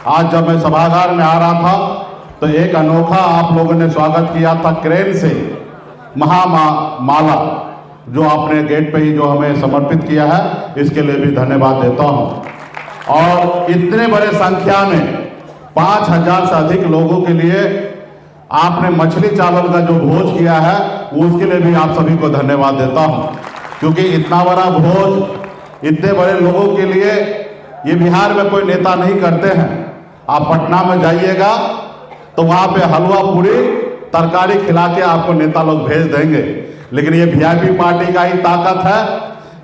आज जब मैं सभागार में आ रहा था तो एक अनोखा आप लोगों ने स्वागत किया था क्रेन से, महामाला जो आपने गेट पे ही जो हमें समर्पित किया है, इसके लिए भी धन्यवाद देता हूं। और इतने बड़े संख्या में 5000 से अधिक लोगों के लिए आपने मछली चावल का जो भोज किया है, उसके लिए भी आप सभी को धन्यवाद देता हूं, क्योंकि इतना बड़ा भोज इतने बड़े लोगों के लिए ये बिहार में कोई नेता नहीं करते हैं। आप पटना में जाइएगा तो वहाँ पे हलवा पूरी तरकारी खिला के आपको नेता लोग भेज देंगे, लेकिन ये वीआईपी पार्टी का ही ताकत है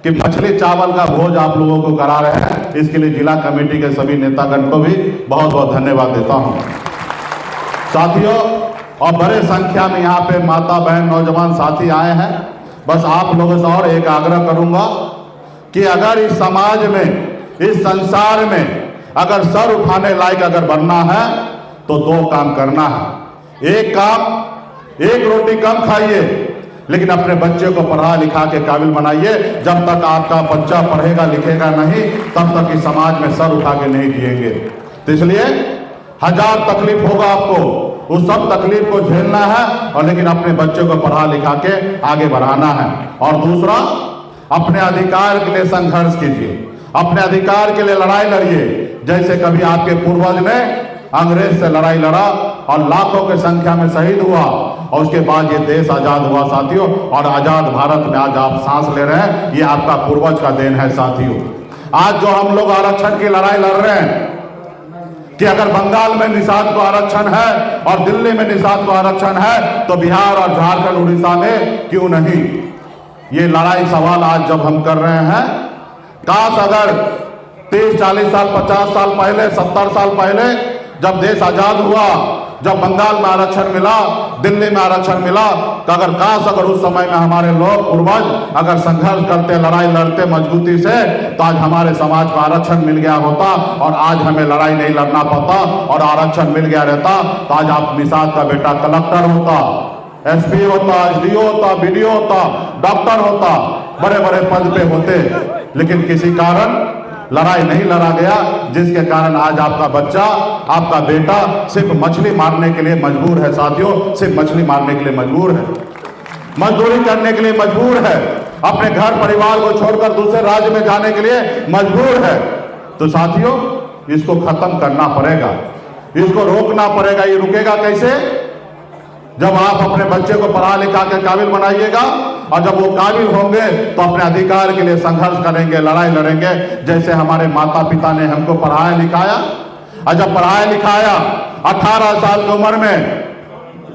कि मछली चावल का भोज आप लोगों को करा रहे हैं। इसके लिए जिला कमेटी के सभी नेतागण को भी बहुत बहुत धन्यवाद देता हूँ। साथियों, और बड़े संख्या में यहाँ पे माता बहन नौजवान साथी आए हैं। बस आप लोगों से और एक आग्रह करूंगा कि अगर इस समाज में, इस संसार में अगर सर उठाने लायक अगर बनना है तो दो काम करना है। एक काम, एक रोटी कम खाइए, लेकिन अपने बच्चे को पढ़ा लिखा के काबिल बनाइए। जब तक आपका बच्चा पढ़ेगा लिखेगा नहीं, तब तक इस समाज में सर उठा के नहीं जिएंगे। तो इसलिए 1000 तकलीफ होगा आपको, उस सब तकलीफ को झेलना है, और लेकिन अपने बच्चे को पढ़ा लिखा के आगे बढ़ाना है। और दूसरा, अपने अधिकार के लिए संघर्ष कीजिए, अपने अधिकार के लिए लड़ाई लड़िए। जैसे कभी आपके पूर्वज ने अंग्रेज से लड़ाई लड़ा और लाखों की संख्या में शहीद हुआ, और उसके बाद ये देश आजाद हुआ साथियों। और आजाद भारत में आज आप सांस ले रहे हैं, ये आपका पूर्वज का देन है साथियों। आज जो हम लोग आरक्षण की लड़ाई लड़ रहे हैं कि अगर बंगाल में निषाद को आरक्षण है और दिल्ली में निषाद को आरक्षण है, तो बिहार और झारखंड उड़ीसा में क्यों नहीं? ये लड़ाई सवाल आज जब हम कर रहे हैं, काश अगर 30, 40 साल, 50 साल पहले, 70 साल पहले जब देश आजाद हुआ, जब बंगाल में आरक्षण मिला, दिल्ली में आरक्षण मिला, तो अगर काश अगर उस समय में हमारे लोग पूर्वज अगर संघर्ष करते, लड़ाई लड़ते मजबूती से, तो आज हमारे समाज को आरक्षण मिल गया होता और आज हमें लड़ाई नहीं लड़ना पड़ता और आरक्षण मिल गया रहता। तो आज आप निषाद का बेटा कलेक्टर होता, एसपी होता, एसडीओ होता, बीडीओ होता, डॉक्टर होता, बड़े बड़े पद पे होते, लेकिन किसी कारण लड़ाई नहीं लड़ा गया, जिसके कारण आज आपका बच्चा, आपका बेटा सिर्फ मछली मारने के लिए मजबूर है साथियों, सिर्फ मछली मारने के लिए मजबूर है, मजदूरी करने के लिए मजबूर है, अपने घर परिवार को छोड़कर दूसरे राज्य में जाने के लिए मजबूर है। तो साथियों, इसको खत्म करना पड़ेगा, इसको रोकना पड़ेगा। ये रुकेगा कैसे? जब आप अपने बच्चे को पढ़ा लिखा के काबिल बनाइएगा, और जब वो काबिल होंगे तो अपने अधिकार के लिए संघर्ष करेंगे, लड़ाई लड़ेंगे। जैसे हमारे माता पिता ने हमको पढ़ाया लिखाया, और जब पढ़ाया लिखाया 18 साल की उम्र में,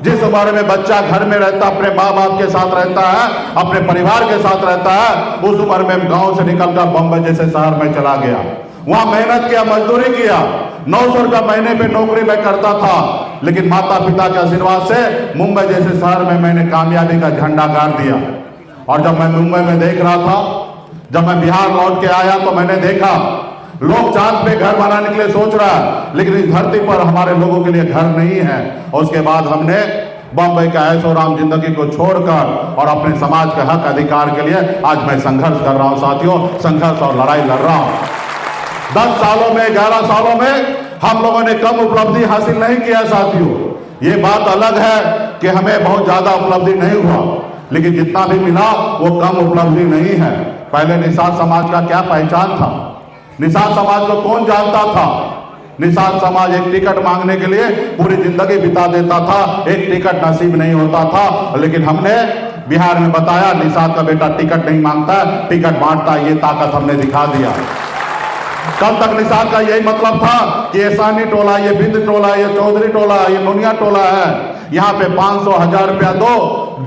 जिस उम्र में बच्चा घर में रहता, अपने माँ बाप के साथ रहता है, अपने परिवार के साथ रहता है, उस उम्र में गांव से निकलकर बम्बई जैसे शहर में चला गया। वहां मेहनत किया, मजदूरी किया, 900 रुपया महीने पे नौकरी मैं करता था, लेकिन माता पिता के आशीर्वाद से मुंबई जैसे शहर में मैंने कामयाबी का झंडा गाड़ दिया। और जब मैं मुंबई में देख रहा था, जब मैं बिहार लौट के आया, तो मैंने देखा लोग चांद पे घर बनाने के लिए सोच रहा है, लेकिन इस धरती पर हमारे लोगों के लिए घर नहीं है। और उसके बाद हमने बम्बई का ऐशो आराम जिंदगी को छोड़कर और अपने समाज के हक अधिकार के लिए आज मैं संघर्ष कर रहा हूं साथियों, संघर्ष और लड़ाई लड़ रहा हूं। 10 सालों में, 11 सालों में हम लोगों ने कम उपलब्धि हासिल नहीं किया साथियों। ये बात अलग है कि हमें बहुत ज्यादा उपलब्धि नहीं हुआ, लेकिन जितना भी मिला वो कम उपलब्धि नहीं है। पहले निषाद समाज का क्या पहचान था? निषाद समाज को कौन जानता था? निषाद समाज एक टिकट मांगने के लिए पूरी जिंदगी बिता देता था, एक टिकट नसीब नहीं होता था। लेकिन हमने बिहार में बताया निषाद का बेटा टिकट नहीं मांगता, टिकट बांटता, ये ताकत हमने दिखा दिया। कल तक निषाद का यही मतलब था कि ये सानी टोला, ये बिंद टोला, ये चौधरी टोला, ये मुनिया टोला है, यहाँ पे 500, 1000 रुपया दो,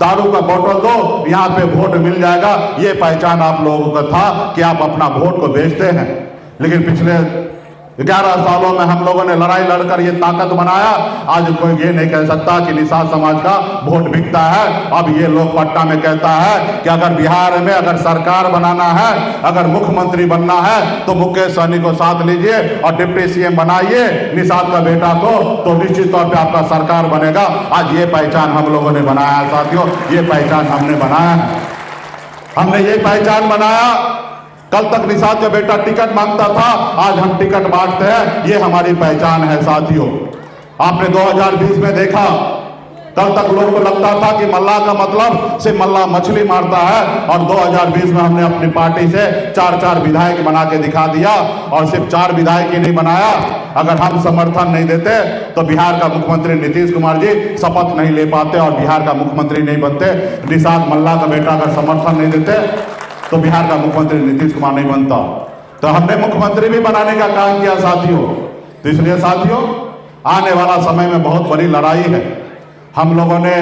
दारू का बोतल दो, यहाँ पे वोट मिल जाएगा। ये पहचान आप लोगों का था कि आप अपना वोट को बेचते हैं। लेकिन पिछले 11 सालों में हम लोगों ने लड़ाई लड़कर ये ताकत बनाया। आज कोई ये नहीं कह सकता कि निषाद समाज का वोट बिकता है। अब ये लोग पट्टा में कहता है कि अगर बिहार में अगर सरकार बनाना है, अगर मुख्यमंत्री बनना है, तो मुकेश सहनी को साथ लीजिए और डिप्टी सीएम बनाइए निषाद का बेटा को, तो निश्चित तौर पे आपका सरकार बनेगा। आज ये पहचान हम लोगों ने बनाया है साथियों, ये पहचान हमने बनाया है। हमने ये पहचान बनाया। कल तक निषाद का बेटा टिकट मांगता था, आज हम टिकट बांटते हैं। ये हमारी पहचान है साथियों। आपने 2020 में देखा, कल तक लोगों को लगता था कि मल्लाह का मतलब सिर्फ मल्लाह मछली मारता है, और 2020 में हमने अपनी पार्टी से 4 विधायक बना के दिखा दिया। और सिर्फ 4 विधायक ही नहीं बनाया, अगर हम समर्थन नहीं देते तो बिहार का मुख्यमंत्री नीतीश कुमार जी शपथ नहीं ले पाते और बिहार का मुख्यमंत्री नहीं बनते। निषाद मल्लाह का बेटा अगर समर्थन नहीं देते तो बिहार का मुख्यमंत्री नीतीश कुमार नहीं बनता। तो हमने मुख्यमंत्री भी बनाने का काम किया साथियों। तो इसलिए साथियों, आने वाला समय में बहुत बड़ी लड़ाई है। हम लोगों ने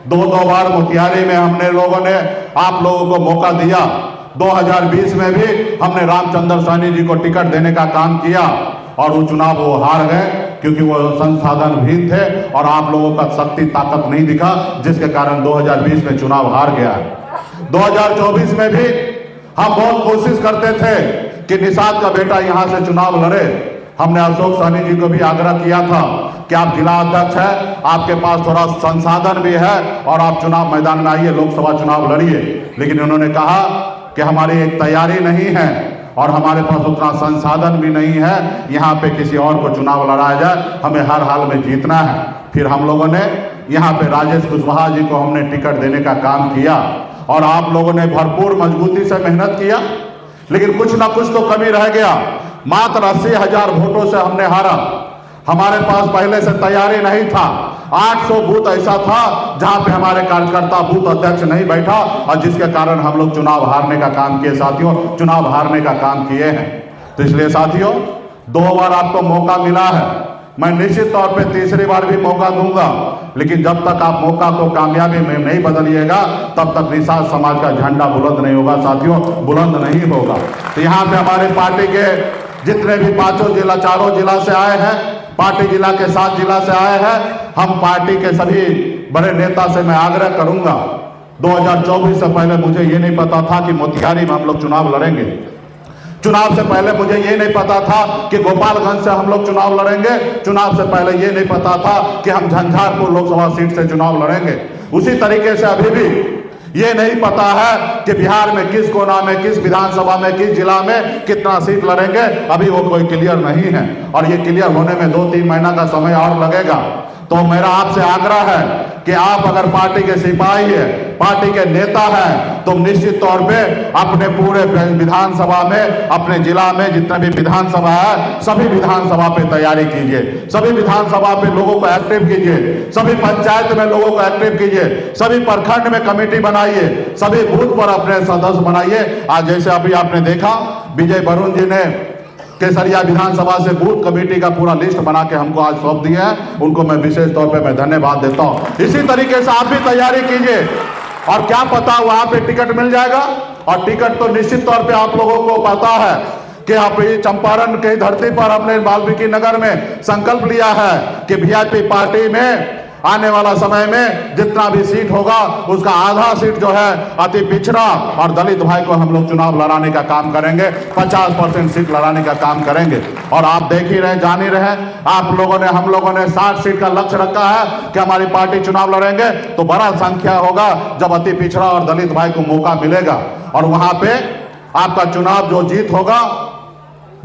2 बार मोतिहारी में हमने लोगों ने आप लोगों को मौका दिया। 2020 में भी हमने रामचंद्र सैनी जी को टिकट देने का काम किया, और वो चुनाव वो हार गए क्योंकि वो संसाधनहीन थे और आप लोगों का शक्ति ताकत नहीं दिखा, जिसके कारण 2020 में चुनाव हार गया। 2024 में भी हम बहुत कोशिश करते थे कि निषाद का बेटा यहां से चुनाव लड़े। हमने अशोक सहनी जी को भी आग्रह किया था कि आप जिला अध्यक्ष हैं, आपके पास थोड़ा संसाधन भी है और आप चुनाव मैदान में आइए, लोकसभा चुनाव लड़िए। लेकिन उन्होंने कहा कि हमारी एक तैयारी नहीं है और हमारे पास उतना संसाधन भी नहीं है, यहाँ पे किसी और को चुनाव लड़ाया जाए, हमें हर हाल में जीतना है। फिर हम लोगों ने यहाँ पे राजेश कुशवाहा जी को हमने टिकट देने का काम किया, और आप लोगों ने भरपूर मजबूती से मेहनत किया, लेकिन कुछ ना कुछ तो कमी रह गया। मात्र 80,000 वोटों से हमने हारा। हमारे पास पहले से तैयारी नहीं था। 800 बूथ ऐसा था जहां पे हमारे कार्यकर्ता बूथ अध्यक्ष नहीं बैठा, और जिसके कारण हम लोग चुनाव हारने का काम किए साथियों, चुनाव हारने का काम किए हैं। तो इसलिए साथियों, 2 बार आपको मौका मिला है, मैं निश्चित तौर पे तीसरी बार भी मौका दूंगा, लेकिन जब तक आप मौका को कामयाबी में नहीं बदलिएगा तब तक निषाद समाज का झंडा बुलंद नहीं होगा साथियों, बुलंद नहीं होगा। तो यहाँ पे हमारे पार्टी के जितने भी 5 जिला 4 जिला से आए हैं, पार्टी जिला के 7 जिला से आए हैं, हम पार्टी के सभी बड़े नेता से मैं आग्रह करूंगा, 2024 से पहले मुझे ये नहीं पता था कि मोतिहारी में हम लोग चुनाव लड़ेंगे। चुनाव से पहले मुझे ये नहीं पता था कि गोपालगंज से हम लोग चुनाव लड़ेंगे। चुनाव से पहले ये नहीं पता था कि हम झंझारपुर लोकसभा सीट से चुनाव लड़ेंगे। उसी तरीके से अभी भी ये नहीं पता है कि बिहार में किस कोना में, किस विधानसभा में, किस जिला में कितना सीट लड़ेंगे, अभी वो कोई क्लियर नहीं है, और ये क्लियर होने में 2-3 महीना का समय और लगेगा। तो मेरा आपसे आग्रह है कि आप अगर पार्टी के सिपाही है, पार्टी के नेता हैं, तो निश्चित तौर पे अपने पूरे विधानसभा में, अपने जिला में जितने भी विधानसभा है, सभी विधानसभा पे तैयारी कीजिए, सभी विधानसभा पे लोगों को एक्टिव कीजिए, सभी पंचायत में लोगों को एक्टिव कीजिए, सभी प्रखंड में कमेटी बनाइए, सभी बूथ पर अपने सदस्य बनाइए। आज जैसे अभी आपने देखा, विजय वरुण जी ने केसरिया विधानसभा से बूथ कमेटी का पूरा लिस्ट बना के हमको आज सौंप दिया है, उनको मैं विशेष तौर पे मैं धन्यवाद देता हूं। इसी तरीके से आप भी तैयारी कीजिए, और क्या पता वहां पे टिकट मिल जाएगा। और टिकट तो निश्चित तौर पे आप लोगों को पता है कि आप ये चंपारण की धरती पर हमने वाल्मीकि नगर में संकल्प लिया है कि वीआईपी पार्टी में आने वाला समय में जितना भी सीट होगा उसका आधा सीट जो है अति पिछड़ा और दलित भाई को हम लोग चुनाव लड़ाने का काम करेंगे, 50% सीट लड़ाने का काम करेंगे। और आप देख ही रहे, जान ही रहे, आप लोगों ने, हम लोगों ने 60 सीट का लक्ष्य रखा है कि हमारी पार्टी चुनाव लड़ेंगे, तो बड़ा संख्या होगा जब अति पिछड़ा और दलित भाई को मौका मिलेगा। और वहां पे आपका चुनाव जो जीत होगा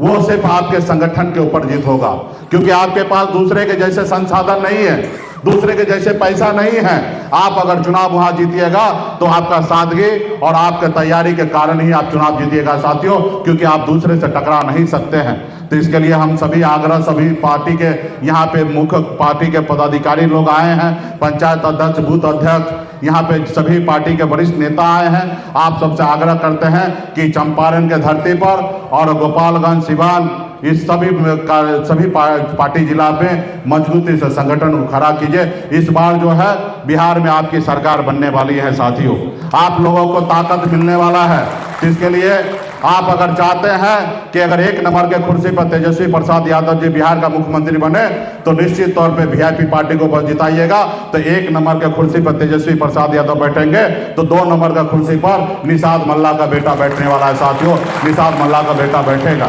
वो सिर्फ आपके संगठन के ऊपर जीत होगा, क्योंकि आपके पास दूसरे के जैसे संसाधन नहीं है, दूसरे के जैसे पैसा नहीं है। आप अगर चुनाव वहां जीतिएगा तो आपका सादगी और आपके तैयारी के कारण ही आप चुनाव जीतिएगा साथियों, क्योंकि आप दूसरे से टकरा नहीं सकते हैं। तो इसके लिए हम सभी आग्रह, सभी पार्टी के यहाँ पे मुख्य पार्टी के पदाधिकारी लोग आए हैं, पंचायत अध्यक्ष, बूथ अध्यक्ष, यहाँ पे सभी पार्टी के वरिष्ठ नेता आए हैं। आप सबसे आग्रह करते हैं कि चंपारण के धरती पर और गोपालगंज, सिवान, इस सभी पार्टी जिला में मजबूती से संगठन को खड़ा कीजिए। इस बार जो है बिहार में आपकी सरकार बनने वाली है साथियों, आप लोगों को ताकत मिलने वाला है। इसके लिए आप अगर चाहते हैं कि अगर 1 नंबर के कुर्सी पर तेजस्वी प्रसाद यादव जी बिहार का मुख्यमंत्री बने, तो निश्चित तौर पे वीआईपी पार्टी को जिताइएगा। तो 1 नंबर के कुर्सी पर तेजस्वी प्रसाद यादव बैठेंगे, तो 2 नंबर का कुर्सी पर निषाद मल्लाह का बेटा बैठने वाला है साथियों, निषाद मल्लाह का बेटा बैठेगा।